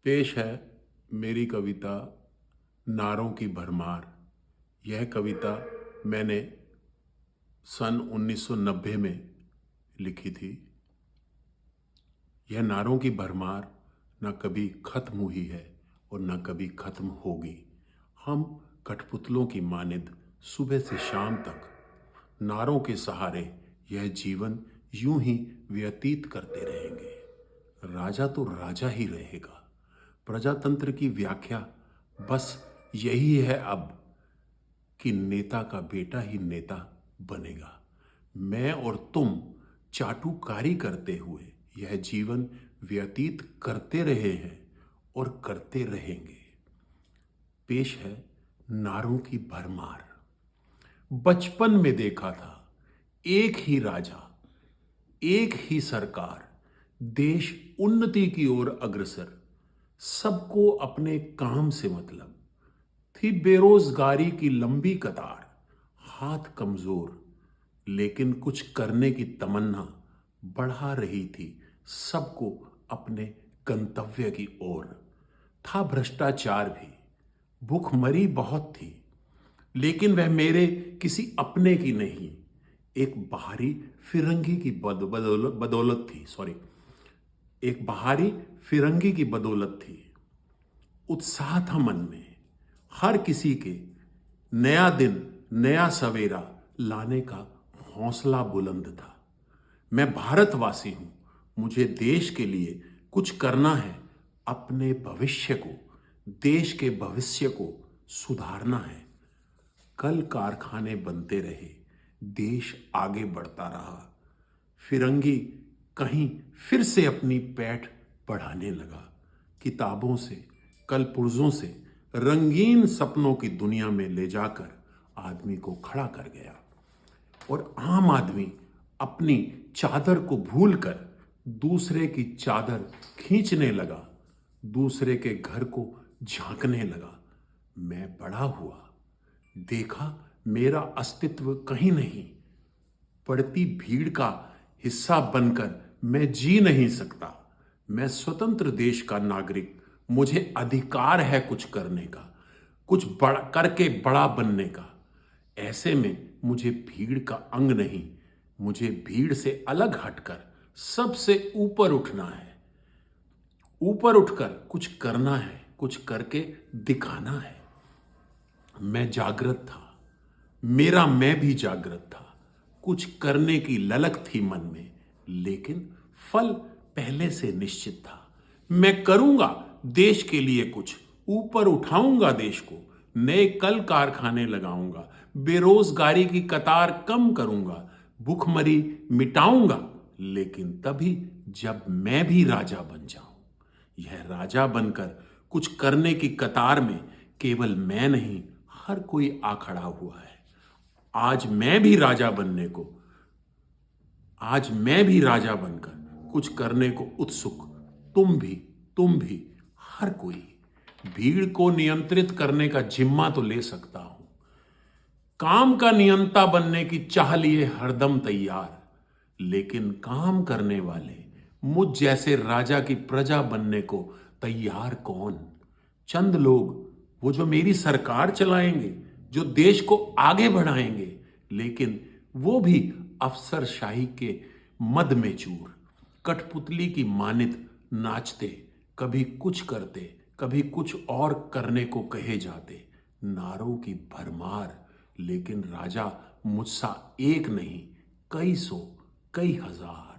पेश है मेरी कविता नारों की भरमार। यह कविता मैंने सन 1990 में लिखी थी। यह नारों की भरमार न कभी खत्म हुई है और न कभी खत्म होगी। हम कठपुतलों की मानिंद सुबह से शाम तक नारों के सहारे यह जीवन यूं ही व्यतीत करते रहेंगे। राजा तो राजा ही रहेगा। प्रजातंत्र की व्याख्या बस यही है अब कि नेता का बेटा ही नेता बनेगा। मैं और तुम चाटुकारी करते हुए यह जीवन व्यतीत करते रहे हैं और करते रहेंगे। पेश है नारों की भरमार। बचपन में देखा था एक ही राजा, एक ही सरकार, देश उन्नति की ओर अग्रसर, सबको अपने काम से मतलब। थी बेरोजगारी की लंबी कतार, हाथ कमजोर लेकिन कुछ करने की तमन्ना बढ़ा रही थी सबको अपने गंतव्य की ओर। था भ्रष्टाचार भी, भूखमरी बहुत थी, लेकिन वह मेरे किसी अपने की नहीं, एक बाहरी फिरंगी की बदौलत थी। एक बाहरी फिरंगी की बदौलत थी। उत्साह था मन में हर किसी के, नया दिन नया सवेरा लाने का हौसला बुलंद था। मैं भारतवासी हूं, मुझे देश के लिए कुछ करना है, अपने भविष्य को, देश के भविष्य को सुधारना है। कल कारखाने बनते रहे, देश आगे बढ़ता रहा। फिरंगी कहीं फिर से अपनी पैठ बढ़ाने लगा। किताबों से, कल पुर्जों से रंगीन सपनों की दुनिया में ले जाकर आदमी को खड़ा कर गया। और आम आदमी अपनी चादर को भूलकर दूसरे की चादर खींचने लगा, दूसरे के घर को झांकने लगा। मैं बड़ा हुआ, देखा मेरा अस्तित्व कहीं नहीं। पड़ती भीड़ का हिस्सा बनकर मैं जी नहीं सकता। मैं स्वतंत्र देश का नागरिक, मुझे अधिकार है कुछ करने का, कुछ बड़ा करके बड़ा बनने का। ऐसे में मुझे भीड़ का अंग नहीं, मुझे भीड़ से अलग हटकर सबसे ऊपर उठना है। ऊपर उठकर कुछ करना है, कुछ करके दिखाना है। मैं जागृत था, मेरा मैं भी जागृत था। कुछ करने की ललक थी मन में, लेकिन फल पहले से निश्चित था। मैं करूंगा देश के लिए कुछ, ऊपर उठाऊंगा देश को, नए कल कारखाने लगाऊंगा, बेरोजगारी की कतार कम करूंगा, भूखमरी मिटाऊंगा, लेकिन तभी जब मैं भी राजा बन जाऊं। यह राजा बनकर कुछ करने की कतार में केवल मैं नहीं, हर कोई आ खड़ा हुआ है। आज मैं भी राजा बनकर कुछ करने को उत्सुक। तुम भी, हर कोई। भीड़ को नियंत्रित करने का जिम्मा तो ले सकता हूं, काम का नियंता बनने की चाह लिए हरदम तैयार। लेकिन काम करने वाले, मुझ जैसे राजा की प्रजा बनने को तैयार कौन? चंद लोग, वो जो मेरी सरकार चलाएंगे, जो देश को आगे बढ़ाएंगे, लेकिन वो भी अफसरशाही के मद में चूर, कठपुतली की मानित नाचते, कभी कुछ करते, कभी कुछ और करने को कहे जाते। नारों की भरमार, लेकिन राजा मुझसा एक नहीं, कई सौ, कई हजार।